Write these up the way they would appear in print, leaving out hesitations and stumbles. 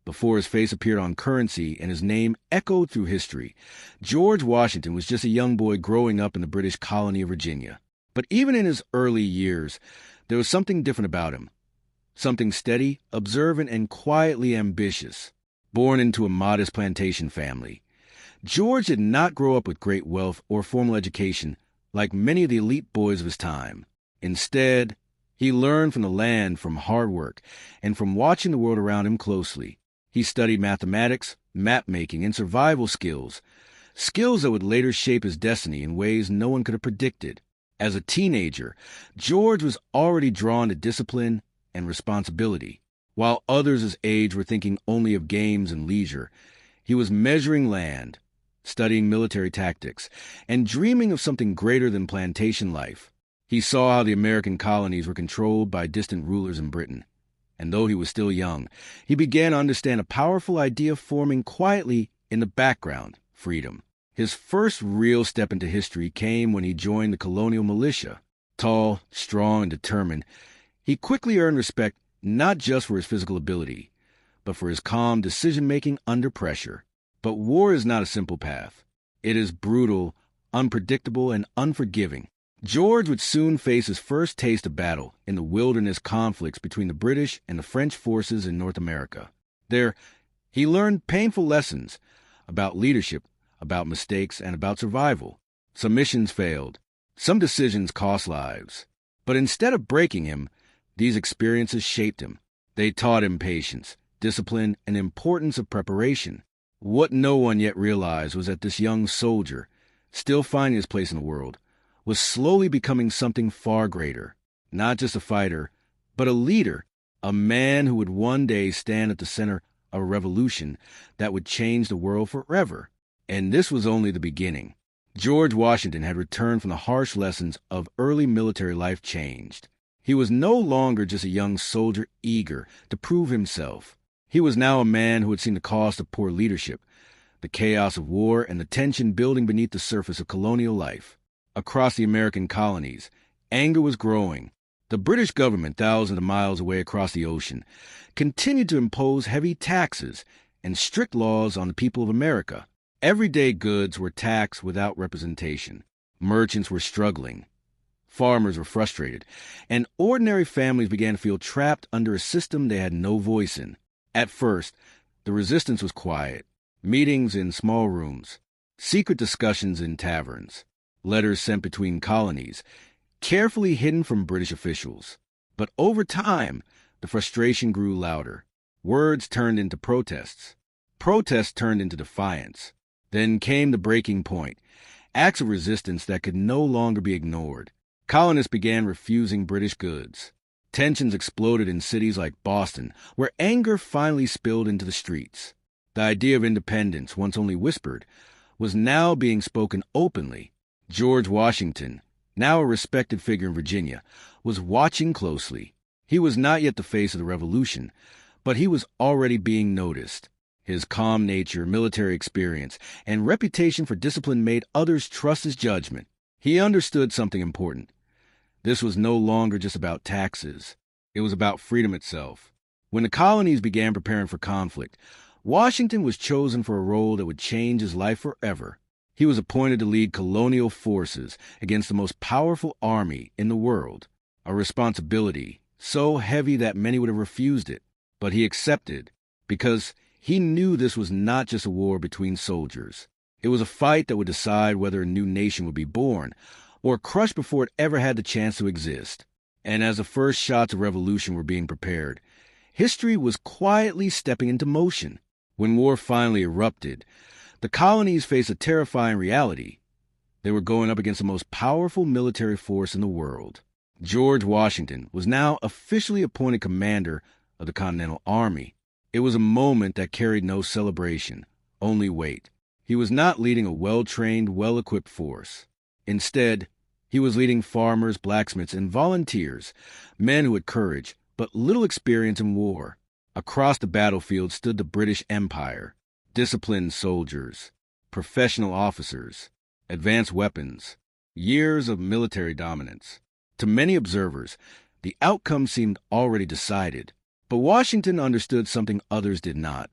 before his face appeared on currency and his name echoed through history. George Washington was just a young boy growing up in the British colony of Virginia. But even in his early years, there was something different about him. Something steady, observant, and quietly ambitious. Born into a modest plantation family, George did not grow up with great wealth or formal education like many of the elite boys of his time. Instead, he learned from the land, from hard work, and from watching the world around him closely. He studied mathematics, map-making, and survival skills that would later shape his destiny in ways no one could have predicted. As a teenager, George was already drawn to discipline and responsibility. While others his age were thinking only of games and leisure, he was measuring land, studying military tactics, and dreaming of something greater than plantation life. He saw how the American colonies were controlled by distant rulers in Britain. And though he was still young, he began to understand a powerful idea forming quietly in the background: freedom. His first real step into history came when he joined the colonial militia. Tall, strong, and determined, he quickly earned respect not just for his physical ability, but for his calm decision-making under pressure. But war is not a simple path. It is brutal, unpredictable, and unforgiving. George would soon face his first taste of battle in the wilderness conflicts between the British and the French forces in North America. There, he learned painful lessons about leadership, about mistakes, and about survival. Some missions failed. Some decisions cost lives. But instead of breaking him, these experiences shaped him. They taught him patience, discipline, and the importance of preparation. What no one yet realized was that this young soldier, still finding his place in the world, was slowly becoming something far greater. Not just a fighter, but a leader, a man who would one day stand at the center of a revolution that would change the world forever. And this was only the beginning. George Washington had returned from the harsh lessons of early military life changed. He was no longer just a young soldier eager to prove himself. He was now a man who had seen the cost of poor leadership, the chaos of war, and the tension building beneath the surface of colonial life. Across the American colonies, anger was growing. The British government, thousands of miles away across the ocean, continued to impose heavy taxes and strict laws on the people of America. Everyday goods were taxed without representation. Merchants were struggling. Farmers were frustrated, and ordinary families began to feel trapped under a system they had no voice in. At first, the resistance was quiet. Meetings in small rooms, secret discussions in taverns, letters sent between colonies, carefully hidden from British officials. But over time, the frustration grew louder. Words turned into protests. Protests turned into defiance. Then came the breaking point, acts of resistance that could no longer be ignored. Colonists began refusing British goods. Tensions exploded in cities like Boston, where anger finally spilled into the streets. The idea of independence, once only whispered, was now being spoken openly. George Washington, now a respected figure in Virginia, was watching closely. He was not yet the face of the revolution, but he was already being noticed. His calm nature, military experience, and reputation for discipline made others trust his judgment. He understood something important. This was no longer just about taxes. It was about freedom itself. When the colonies began preparing for conflict, Washington was chosen for a role that would change his life forever. He was appointed to lead colonial forces against the most powerful army in the world, a responsibility so heavy that many would have refused it. But he accepted, because he knew this was not just a war between soldiers. It was a fight that would decide whether a new nation would be born, or crushed before it ever had the chance to exist. And as the first shots of revolution were being prepared, history was quietly stepping into motion. When war finally erupted, the colonies faced a terrifying reality. They were going up against the most powerful military force in the world. George Washington was now officially appointed commander of the Continental Army. It was a moment that carried no celebration, only weight. He was not leading a well-trained, well-equipped force. Instead, he was leading farmers, blacksmiths, and volunteers, men who had courage but little experience in war. Across the battlefield stood the British Empire, disciplined soldiers, professional officers, advanced weapons, years of military dominance. To many observers, the outcome seemed already decided. But Washington understood something others did not.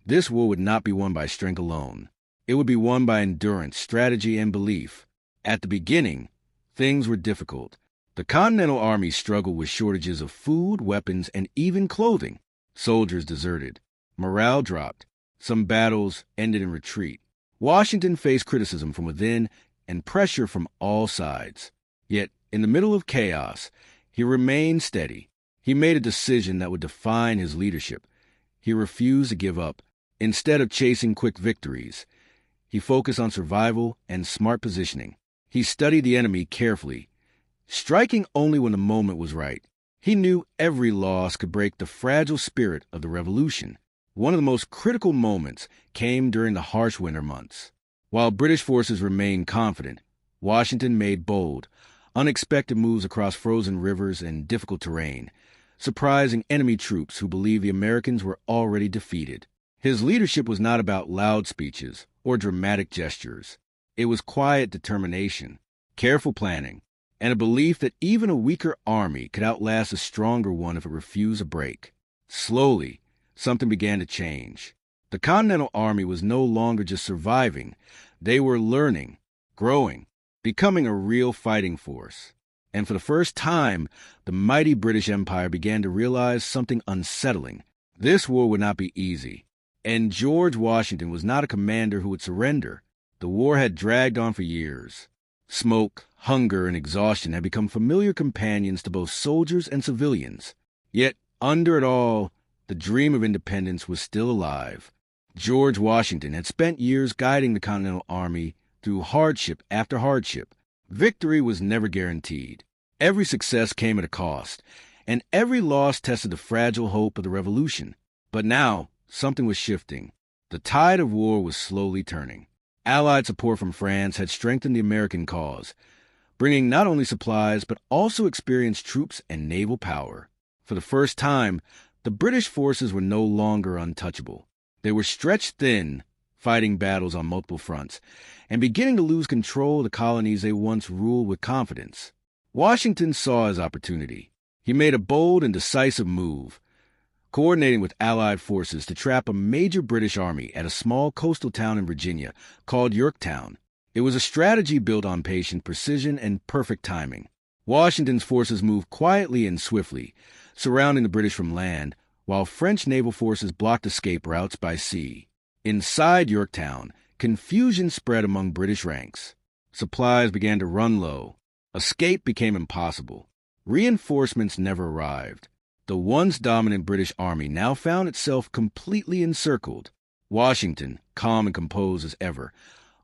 This war would not be won by strength alone. It would be won by endurance, strategy, and belief. At the beginning, things were difficult. The Continental Army struggled with shortages of food, weapons, and even clothing. Soldiers deserted. Morale dropped. Some battles ended in retreat. Washington faced criticism from within and pressure from all sides. Yet, in the middle of chaos, he remained steady. He made a decision that would define his leadership. He refused to give up. Instead of chasing quick victories, he focused on survival and smart positioning. He studied the enemy carefully, striking only when the moment was right. He knew every loss could break the fragile spirit of the revolution. One of the most critical moments came during the harsh winter months. While British forces remained confident, Washington made bold, unexpected moves across frozen rivers and difficult terrain, surprising enemy troops who believed the Americans were already defeated. His leadership was not about loud speeches or dramatic gestures. It was quiet determination, careful planning, and a belief that even a weaker army could outlast a stronger one if it refused a break. Slowly, something began to change. The Continental Army was no longer just surviving. They were learning, growing, becoming a real fighting force. And for the first time, the mighty British Empire began to realize something unsettling. This war would not be easy. And George Washington was not a commander who would surrender. The war had dragged on for years. Smoke, hunger, and exhaustion had become familiar companions to both soldiers and civilians. Yet, under it all, the dream of independence was still alive. George Washington had spent years guiding the Continental Army through hardship after hardship. Victory was never guaranteed. Every success came at a cost, and every loss tested the fragile hope of the revolution. But now, something was shifting. The tide of war was slowly turning. Allied support from France had strengthened the American cause, bringing not only supplies but also experienced troops and naval power. For the first time, the British forces were no longer untouchable. They were stretched thin, fighting battles on multiple fronts, and beginning to lose control of the colonies they once ruled with confidence. Washington saw his opportunity. He made a bold and decisive move, coordinating with Allied forces to trap a major British army at a small coastal town in Virginia called Yorktown. It was a strategy built on patient precision and perfect timing. Washington's forces moved quietly and swiftly, surrounding the British from land, while French naval forces blocked escape routes by sea. Inside Yorktown, confusion spread among British ranks. Supplies began to run low. Escape became impossible. Reinforcements never arrived. The once dominant British army now found itself completely encircled. Washington, calm and composed as ever,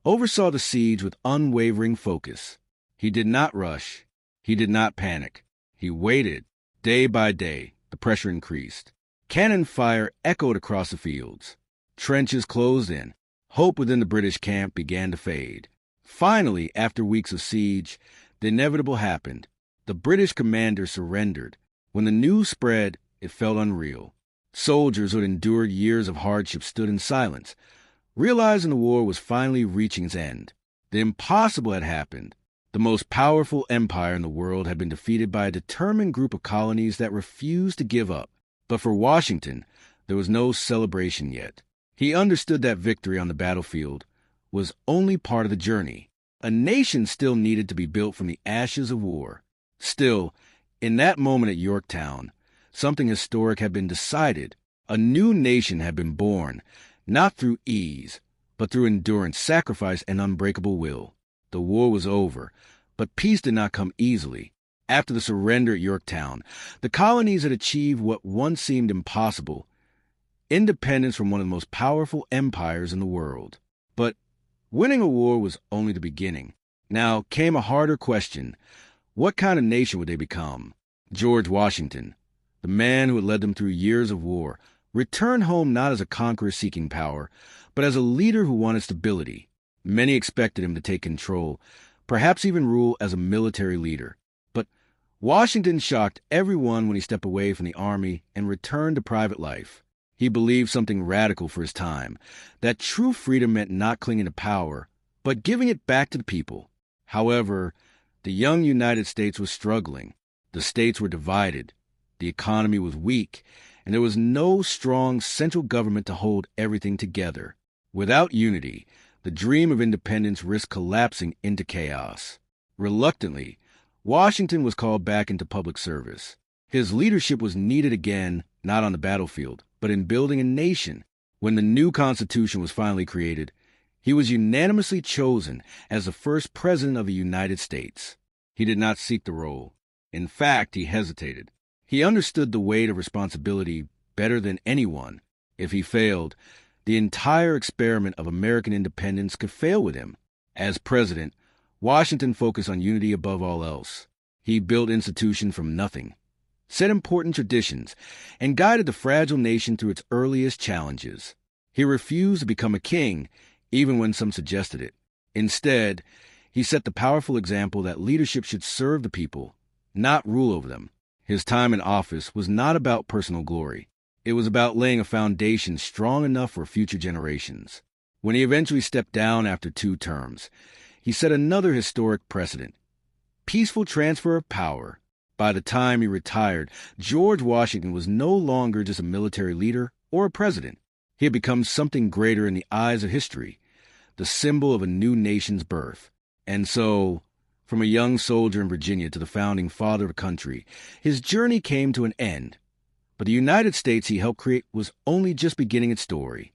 oversaw the siege with unwavering focus. He did not rush. He did not panic. He waited. Day by day, the pressure increased. Cannon fire echoed across the fields. Trenches closed in. Hope within the British camp began to fade. Finally, after weeks of siege, the inevitable happened. The British commander surrendered. When the news spread, it felt unreal. Soldiers who had endured years of hardship stood in silence, realizing the war was finally reaching its end. The impossible had happened. The most powerful empire in the world had been defeated by a determined group of colonies that refused to give up. But for Washington, there was no celebration yet. He understood that victory on the battlefield was only part of the journey. A nation still needed to be built from the ashes of war. Still, in that moment at Yorktown, something historic had been decided. A new nation had been born, not through ease, but through endurance, sacrifice, and unbreakable will. The war was over, but peace did not come easily. After the surrender at Yorktown, the colonies had achieved what once seemed impossible: independence from one of the most powerful empires in the world. But winning a war was only the beginning. Now came a harder question. What kind of nation would they become? George Washington, the man who had led them through years of war, returned home not as a conqueror seeking power, but as a leader who wanted stability. Many expected him to take control, perhaps even rule as a military leader. But Washington shocked everyone when he stepped away from the army and returned to private life. He believed something radical for his time, that true freedom meant not clinging to power, but giving it back to the people. However, the young United States was struggling. The states were divided. The economy was weak, and there was no strong central government to hold everything together. Without unity, the dream of independence risked collapsing into chaos. Reluctantly, Washington was called back into public service. His leadership was needed again, not on the battlefield, but in building a nation. When the new Constitution was finally created, he was unanimously chosen as the first president of the United States. He did not seek the role. In fact, he hesitated. He understood the weight of responsibility better than anyone. If he failed, the entire experiment of American independence could fail with him. As president, Washington focused on unity above all else. He built institutions from nothing, set important traditions, and guided the fragile nation through its earliest challenges. He refused to become a king, even when some suggested it. Instead, he set the powerful example that leadership should serve the people, not rule over them. His time in office was not about personal glory. It was about laying a foundation strong enough for future generations. When he eventually stepped down after 2 terms, he set another historic precedent: peaceful transfer of power. By the time he retired, George Washington was no longer just a military leader or a president. He had become something greater in the eyes of history, the symbol of a new nation's birth. And so, from a young soldier in Virginia to the founding father of a country, his journey came to an end. But the United States he helped create was only just beginning its story.